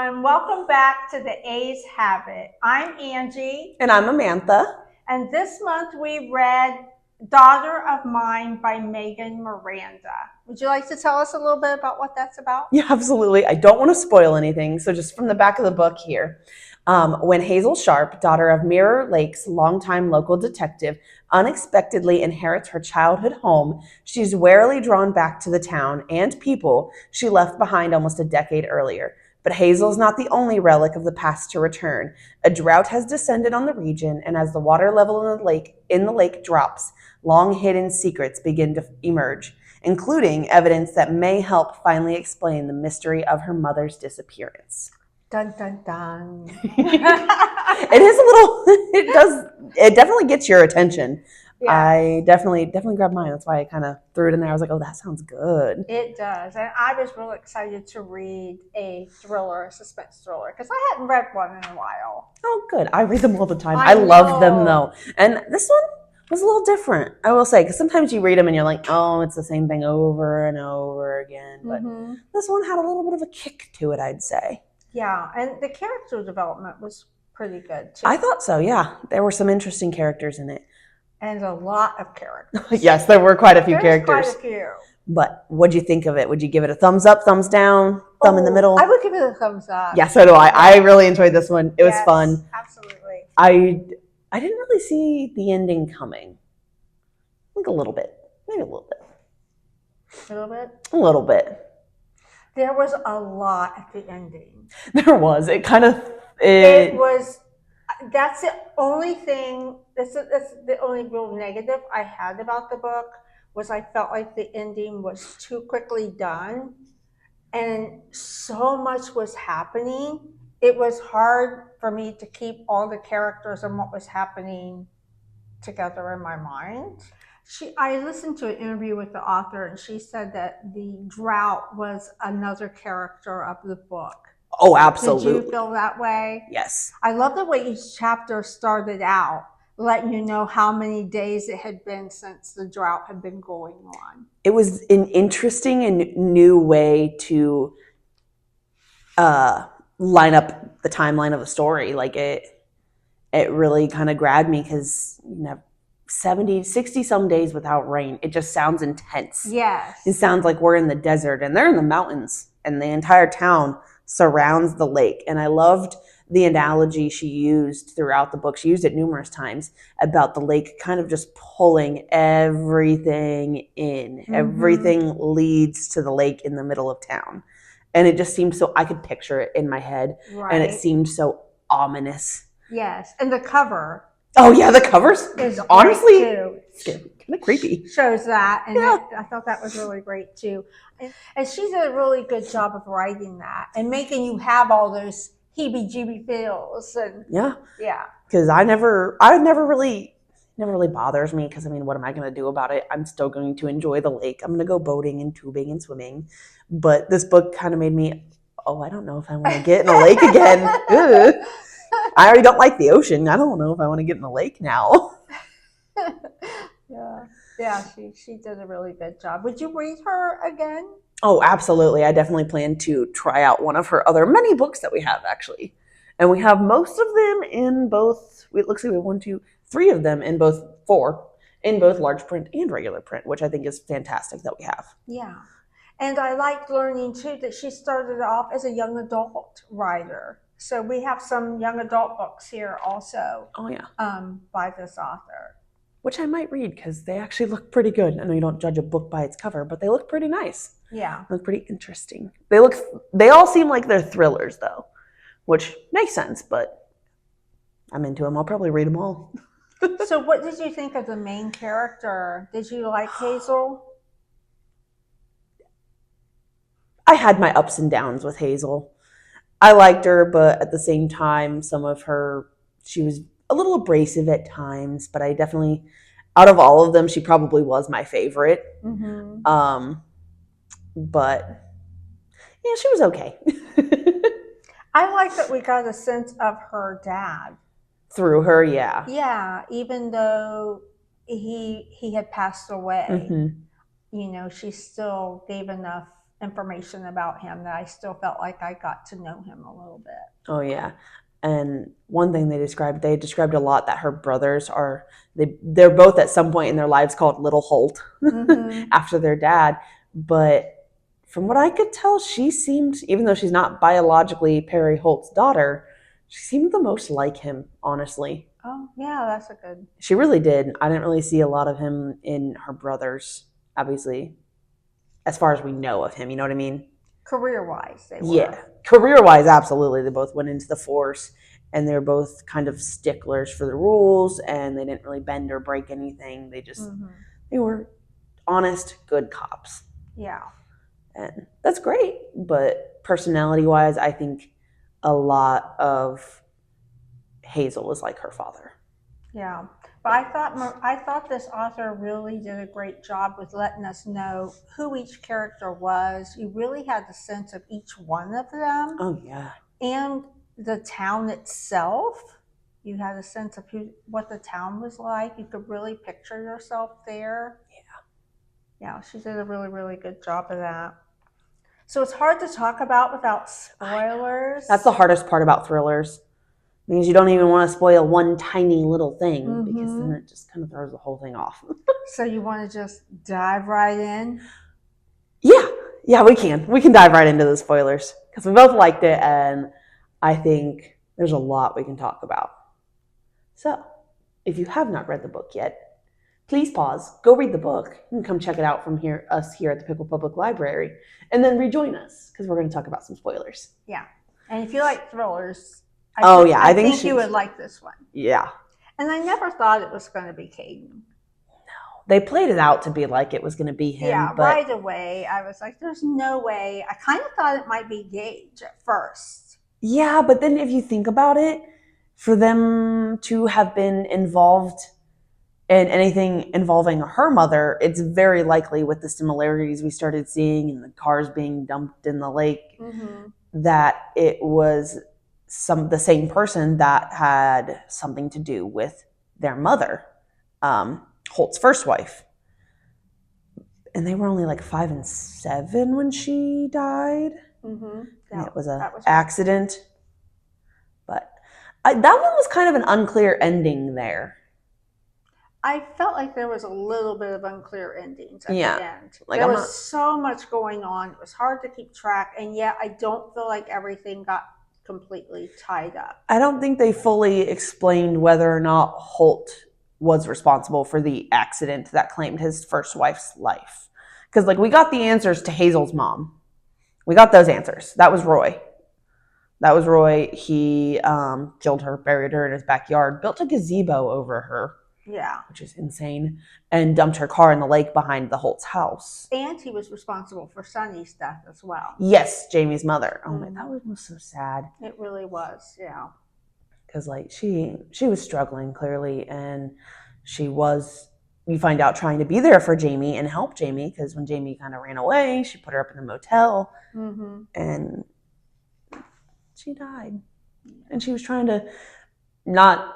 everyone. Welcome back to the A's Habit. I'm Angie. And I'm Amantha. And this month we read Daughter of Mine by Megan Miranda. Would you like to tell us a little bit about what that's about? Yeah, absolutely. I don't want to spoil anything, so just from the back of the book here. When Hazel Sharp, daughter of Mirror Lake's longtime local detective, unexpectedly inherits her childhood home, she's warily drawn back to the town and people she left behind almost a decade earlier. But Hazel's not the only relic of the past to return. A drought has descended on the region, and as the water level in the lake drops, long-hidden secrets begin to emerge, including evidence that may help finally explain the mystery of her mother's disappearance. Dun, dun, dun. It is a little, it definitely gets your attention. Yeah. I definitely grabbed mine. That's why I kind of threw it in there. I was like, oh, that sounds good. It does. And I was really excited to read a thriller, a suspense thriller, because I hadn't read one in a while. Oh, good. I read them all the time. I love them, though. And this one was a little different, I will say, because sometimes you read them and you're like, oh, it's the same thing over and over again. But this one had a little bit of a kick to it, I'd say. Yeah, and the character development was pretty good, too. I thought so, yeah. There were some interesting characters in it. And a lot of characters. Yes, there were quite a few characters. Quite a few. But what'd you think of it? Would you give it a thumbs up, thumbs down, thumb in the middle? I would give it a thumbs up. Yeah, so do I. I really enjoyed this one. It was fun. Absolutely. I didn't really see the ending coming. I think a little bit. Maybe a little bit. A little bit? A little bit. There was a lot at the ending. There was. It kind of... It was... That's the only thing... That's the only real negative I had about the book was I felt like the ending was too quickly done. And so much was happening. It was hard for me to keep all the characters and what was happening together in my mind. I listened to an interview with the author, and she said that the drought was another character of the book. Oh, absolutely. Did you feel that way? Yes. I love the way each chapter started out, letting you know how many days it had been since the drought had been going on. It was an interesting and new way to line up the timeline of the story. Like it really kind of grabbed me because 60 some days without rain. It just sounds intense. Yes. It sounds like we're in the desert and they're in the mountains and the entire town surrounds the lake. And I loved the analogy she used throughout the book. She used it numerous times about the lake kind of just pulling everything in. Everything leads to the lake in the middle of town. And it just seemed so, I could picture it in my head. Right. And it seemed so ominous. Yes. And the cover. Oh yeah, the covers is honestly kind of creepy. Shows that, and I thought that was really great too. And she did a really good job of writing that and making you have all those heebie-jeebie feels. And yeah. Because I never really bothers me. Because I mean, what am I going to do about it? I'm still going to enjoy the lake. I'm going to go boating and tubing and swimming. But this book kind of made me, I don't know if I want to get in a lake again. Ugh. I already don't like the ocean. I don't know if I want to get in the lake now. Yeah, she did a really good job. Would you read her again? Oh, absolutely. I definitely plan to try out one of her other many books that we have, actually. And we have most of them in both, it looks like we have 3 of them in both large print and regular print, which I think is fantastic that we have. Yeah. And I liked learning, too, that she started off as a young adult writer. So we have some young adult books here also. Oh, yeah. By this author. Which I might read because they actually look pretty good. I know you don't judge a book by its cover, but they look pretty nice. Yeah. They look pretty interesting. They all seem like they're thrillers, though, which makes sense, but I'm into them. I'll probably read them all. So what did you think of the main character? Did you like Hazel? I had my ups and downs with Hazel. I liked her, but at the same time, she was a little abrasive at times, but I definitely, out of all of them, she probably was my favorite. But yeah, she was okay. I like that we got a sense of her dad. Through her, yeah. Yeah, even though he had passed away, she still gave enough information about him that I still felt like I got to know him a little bit. Oh yeah. And one thing they described a lot that her brothers are they're both at some point in their lives called Little Holt after their dad. But from what I could tell, she seemed, even though she's not biologically Perry Holt's daughter, she seemed the most like him, honestly. Oh yeah, that's a good. She really did. I didn't really see a lot of him in her brothers, obviously, as far as we know of him. You know what I mean? Career-wise, they were. Yeah. Career-wise, absolutely. They both went into the force, and they're both kind of sticklers for the rules, and they didn't really bend or break anything. They just, they were honest, good cops. Yeah. And that's great. But personality-wise, I think a lot of Hazel was like her father. Yeah. But I thought this author really did a great job with letting us know who each character was. You really had the sense of each one of them. Oh yeah. And the town itself. You had a sense of what the town was like. You could really picture yourself there. Yeah, she did a really, really good job of that. So it's hard to talk about without spoilers. That's the hardest part about thrillers. Because you don't even want to spoil one tiny little thing because then it just kind of throws the whole thing off. So you want to just dive right in? Yeah, we can. We can dive right into the spoilers because we both liked it, and I think there's a lot we can talk about. So, if you have not read the book yet, please pause, go read the book, and come check it out from us here at the Piqua Public Library, and then rejoin us because we're going to talk about some spoilers. Yeah, and if you like thrillers, I think you would like this one. Yeah. And I never thought it was going to be Caden. No, they played it out to be like it was going to be him. Yeah, but right away I was like, "There's no way." I kind of thought it might be Gage at first. Yeah, but then if you think about it, for them to have been involved in anything involving her mother, it's very likely with the similarities we started seeing and the cars being dumped in the lake that it was the same person that had something to do with their mother, Holt's first wife. And they were only like 5 and 7 when she died. And it was an accident. But that one was kind of an unclear ending there. I felt like there was a little bit of unclear endings at the end. Like, there was so much going on. It was hard to keep track. And yet I don't feel like everything got completely tied up. I don't think they fully explained whether or not Holt was responsible for the accident that claimed his first wife's life. Because, like, we got the answers to Hazel's mom. We got those answers. That was Roy. He killed her, buried her in his backyard, built a gazebo over her. Yeah. Which is insane. And dumped her car in the lake behind the Holt's house. And he was responsible for Sonny's death as well. Yes, Jamie's mother. Oh my, that was so sad. It really was, yeah. Because, like, she was struggling, clearly, and she was, you find out, trying to be there for Jamie and help Jamie, because when Jamie kind of ran away, she put her up in a motel, and she died. And she was trying to not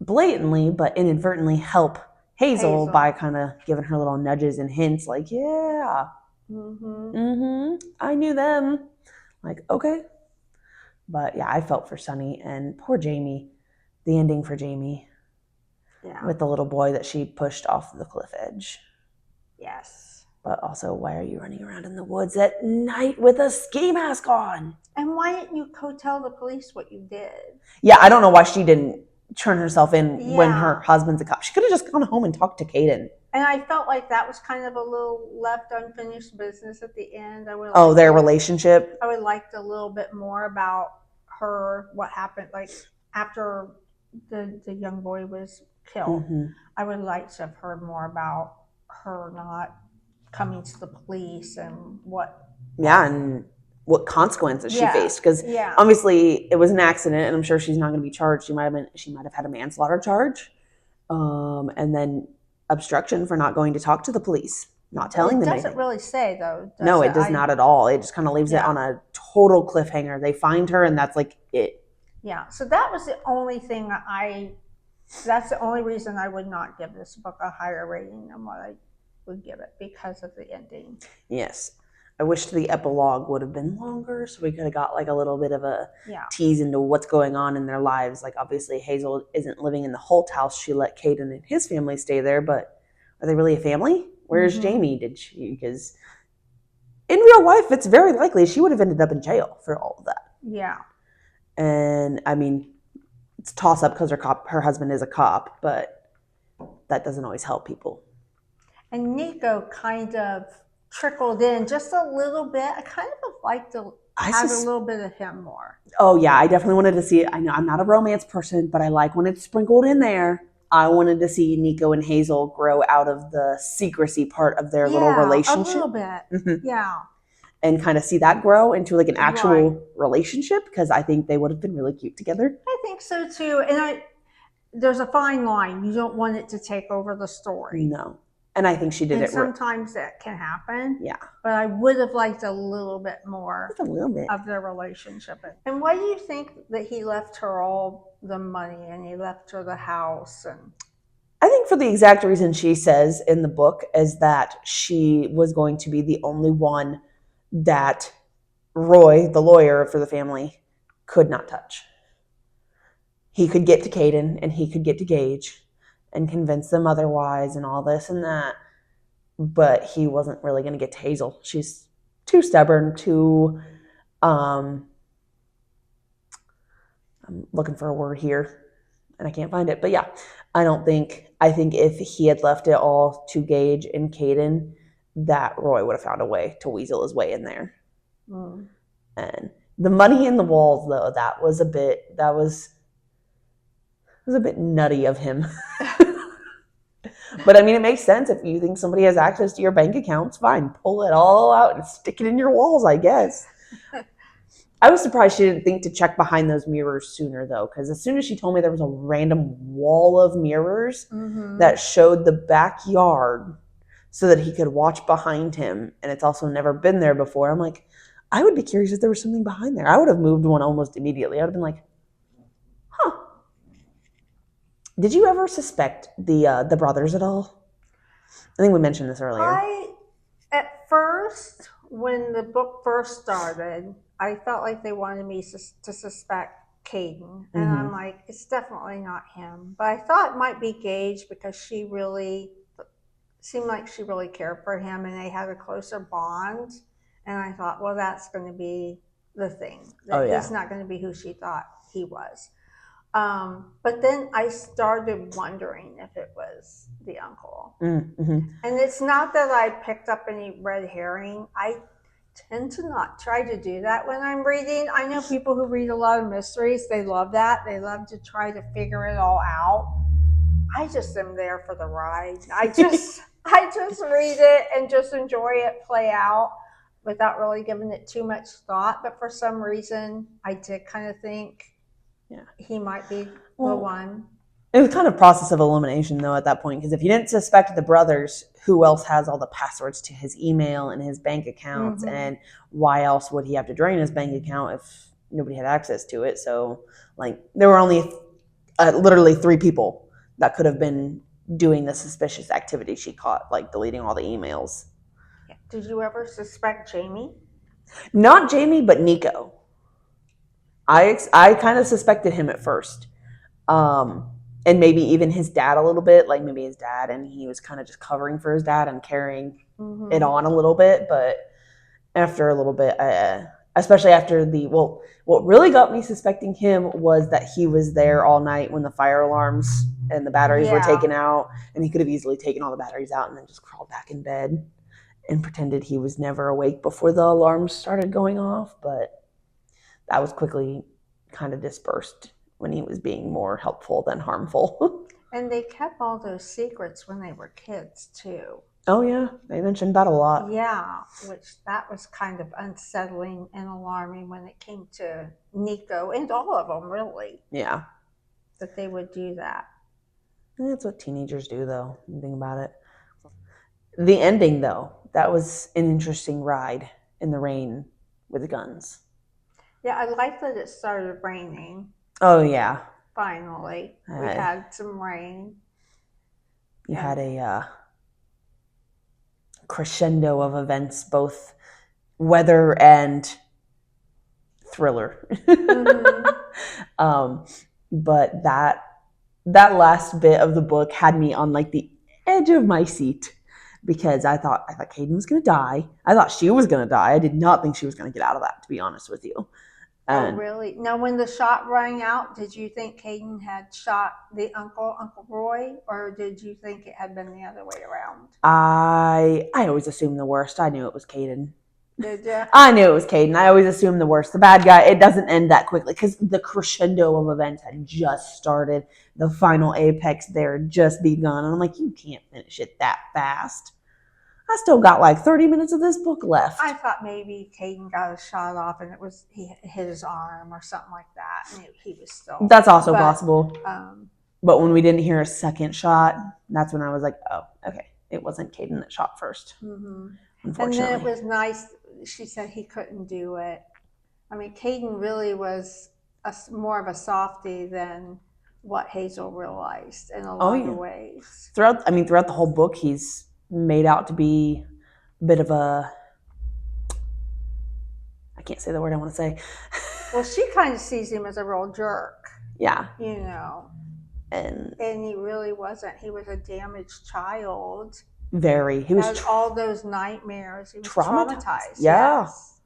blatantly, but inadvertently help Hazel by kind of giving her little nudges and hints, like, I knew them. Like, okay. But yeah, I felt for Sonny and poor Jamie. The ending for Jamie. Yeah. With the little boy that she pushed off the cliff edge. Yes. But also, why are you running around in the woods at night with a ski mask on? And why didn't you go tell the police what you did? Yeah, I don't know why she didn't turn herself in when her husband's a cop. She could have just gone home and talked to Caden. And I felt like that was kind of a little left unfinished business at the end. Their relationship? I would like a little bit more about her, what happened, like, after the young boy was killed. I would like to have heard more about her not coming to the police and what... Yeah, and what consequences she faced. Because obviously it was an accident, and I'm sure she's not going to be charged. She might have had a manslaughter charge. And then obstruction for not going to talk to the police, not telling them anything. It doesn't really say, though. No, it does not at all. It just kind of leaves it on a total cliffhanger. They find her, and that's like it. Yeah. So that was the only thing that's the only reason I would not give this book a higher rating than what I would give it, because of the ending. Yes. I wish the epilogue would have been longer so we could have got like a little bit of a Yeah. tease into what's going on in their lives. Like obviously Hazel isn't living in the Holt house. She let Caden and his family stay there, but are they really a family? Where's Jamie? Did she? Because in real life, it's very likely she would have ended up in jail for all of that. Yeah. And I mean, it's a toss up because her husband is a cop, but that doesn't always help people. And Nico kind of trickled in just a little bit. I kind of would like to have a little bit of him more. Oh yeah, I definitely wanted to see it. I know I'm not a romance person, but I like when it's sprinkled in there. I wanted to see Nico and Hazel grow out of the secrecy part of their little relationship. A little bit. Yeah. And kind of see that grow into like an actual relationship, because I think they would have been really cute together. I think so too. And there's a fine line. You don't want it to take over the story. No. And I think she did it. Sometimes that can happen. Yeah. But I would have liked a little bit more Just a little bit of their relationship. And why do you think that he left her all the money and he left her the house? And I think for the exact reason she says in the book is that she was going to be the only one that Roy, the lawyer for the family, could not touch. He could get to Caden and he could get to Gage and convince them otherwise and all this and that, but he wasn't really going to get to Hazel. She's too stubborn, too I'm looking for a word here and I can't find it, but yeah, I think if he had left it all to Gage and Caden, that Roy would have found a way to weasel his way in there. And the money in the walls, though, that was a bit nutty of him. But I mean, it makes sense. If you think somebody has access to your bank accounts, fine, pull it all out and stick it in your walls, I guess. I was surprised she didn't think to check behind those mirrors sooner, though, because as soon as she told me there was a random wall of mirrors that showed the backyard so that he could watch behind him, and it's also never been there before, I'm like, I would be curious if there was something behind there. I would have moved one almost immediately. I would have been like, huh. Did you ever suspect the brothers at all? I think we mentioned this earlier. At first, when the book first started, I felt like they wanted me to suspect Caden. And I'm like, it's definitely not him. But I thought it might be Gage because she really seemed like she really cared for him and they had a closer bond. And I thought, well, that's going to be the thing. He's not going to be who she thought he was. But then I started wondering if it was the uncle. And it's not that I picked up any red herring. I tend to not try to do that when I'm reading. I know people who read a lot of mysteries, they love that. They love to try to figure it all out. I just am there for the ride. I just read it and just enjoy it play out without really giving it too much thought. But for some reason, I did kind of think he might be the one. It was kind of process of elimination, though, at that point, because if you didn't suspect the brothers, who else has all the passwords to his email and his bank accounts, and why else would he have to drain his bank account if nobody had access to it? So, like, there were only literally 3 people that could have been doing the suspicious activity she caught, like deleting all the emails. Did you ever suspect Jamie? Not Jamie, but Nico. I kind of suspected him at first. And maybe even his dad a little bit, like maybe his dad, and he was kind of just covering for his dad and carrying it on a little bit. But after a little bit, especially after what really got me suspecting him was that he was there all night when the fire alarms and the batteries were taken out, and he could have easily taken all the batteries out and then just crawled back in bed and pretended he was never awake before the alarms started going off. But that was quickly kind of dispersed when he was being more helpful than harmful. And they kept all those secrets when they were kids, too. Oh, yeah. They mentioned that a lot. Yeah, which that was kind of unsettling and alarming when it came to Nico and all of them, really. Yeah. That they would do that. That's what teenagers do, though. You think about it. The ending, though, that was an interesting ride in the rain with the guns. Yeah, I like that it started raining. Oh, yeah. Finally. We had some rain. You had a crescendo of events, both weather and thriller. Mm-hmm. But that last bit of the book had me on like the edge of my seat because I thought Caden was gonna die. I thought she was gonna die. I did not think she was gonna get out of that, to be honest with you. Oh, really? Now, when the shot rang out, did you think Caden had shot the Uncle Roy, or did you think it had been the other way around? I always assumed the worst. I knew it was Caden. Did you? I knew it was Caden. I always assumed the worst. The bad guy, it doesn't end that quickly because the crescendo of events had just started. The final apex there had just begun. And I'm like, you can't finish it that fast. I still got like 30 minutes of this book left. I thought maybe Caden got a shot off and he hit his arm or something like that. And he was still. That's also possible. But when we didn't hear a second shot, that's when I was like, oh, okay. It wasn't Caden that shot first. Mm-hmm. Unfortunately. And then it was nice. She said he couldn't do it. I mean, Caden really was more of a softie than what Hazel realized in a lot of ways. Throughout the whole book, he's made out to be a bit of a, I can't say the word I want to say. Well, she kind of sees him as a real jerk. Yeah. You know. And he really wasn't. He was a damaged child. Very. He was all those nightmares. He was traumatized. Yeah. Yes.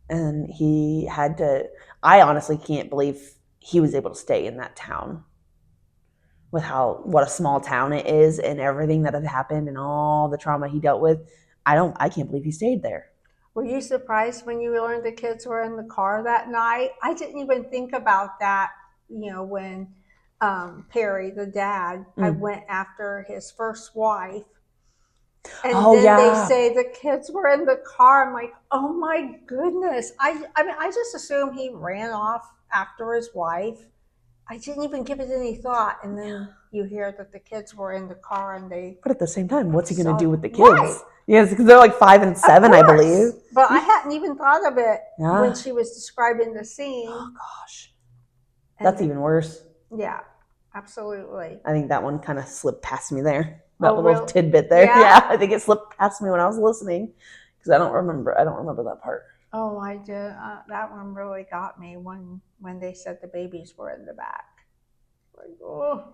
And he had to, I honestly can't believe he was able to stay in that town with what a small town it is and everything that had happened and all the trauma he dealt with. I can't believe he stayed there. Were you surprised when you learned the kids were in the car that night? I didn't even think about that, when Perry, the dad, I went after his first wife. And then they say the kids were in the car. I'm like, oh my goodness. I mean, I just assumed he ran off after his wife. I didn't even give it any thought. And then you hear that the kids were in the car and they... But at the same time, what's he going to do with the kids? Right. Yes, because they're like 5 and 7, I believe. But I hadn't even thought of it when she was describing the scene. Oh, gosh. That's even worse. Yeah, absolutely. I think that one kind of slipped past me there. That little tidbit there. Yeah, I think it slipped past me when I was listening because I don't remember that part. Oh, I did. That one really got me when they said the babies were in the back. Like, oh,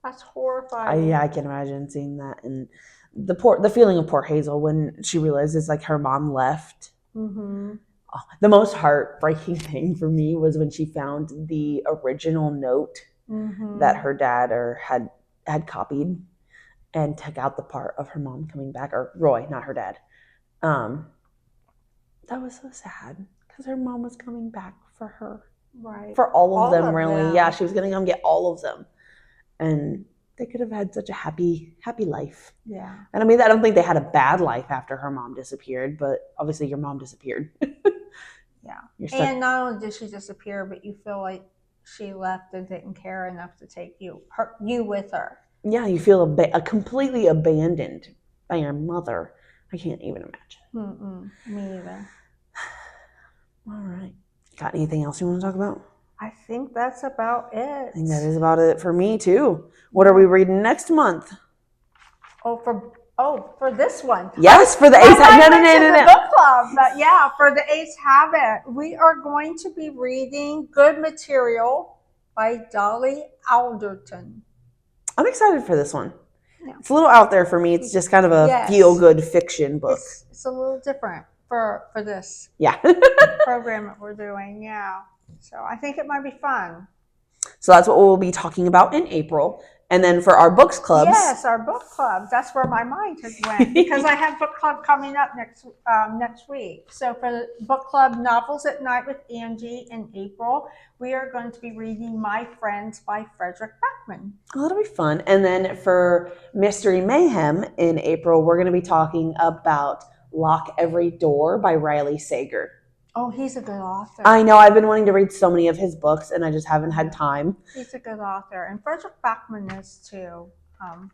that's horrifying. I can imagine seeing that and the feeling of poor Hazel when she realizes like her mom left. Mm-hmm. Oh, the most heartbreaking thing for me was when she found the original note that her dad had copied. And took out the part of her mom coming back, or Roy, not her dad. That was so sad because her mom was coming back for her, right? For all of them, really. Yeah, she was gonna come get all of them, and they could have had such a happy life. Yeah. And I mean, I don't think they had a bad life after her mom disappeared, but obviously your mom disappeared. Yeah. And not only did she disappear, but you feel like she left and didn't care enough to take you with her. Yeah, you feel completely abandoned by your mother. I can't even imagine. Me either. All right. Got anything else you want to talk about? I think that's about it. I think that is about it for me, too. What are we reading next month? For this one. Yes, for the Ace Habit. No. Book club, but yeah, for the Ace Habit, we are going to be reading Good Material by Dolly Alderton. I'm excited for this one. Yeah. It's a little out there for me. It's just kind of a feel-good fiction book. It's a little different for this program that we're doing, yeah. So I think it might be fun. So that's what we'll be talking about in April. And then for our books clubs. Yes, our book clubs. That's where my mind has went because I have book club coming up next week. So for the book club Novels at Night with Angie in April, we are going to be reading My Friends by Frederick Backman. Oh, that'll be fun. And then for Mystery Mayhem in April, we're going to be talking about Lock Every Door by Riley Sager. Oh, he's a good author. I know. I've been wanting to read so many of his books, and I just haven't had time. He's a good author. And Frederick Backman is, too.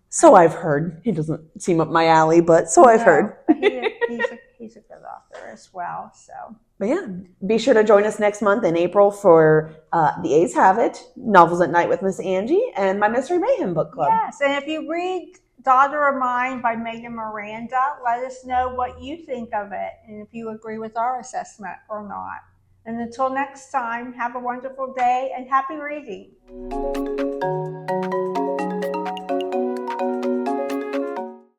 So I've heard. He doesn't seem up my alley, but I've heard. He's a good author as well. So. But yeah, be sure to join us next month in April for The A's Have It, Novels at Night with Miss Angie, and my Mystery Mayhem book club. Yes, and if you read Daughter of Mine by Megan Miranda. Let us know what you think of it and if you agree with our assessment or not. And until next time, have a wonderful day and happy reading.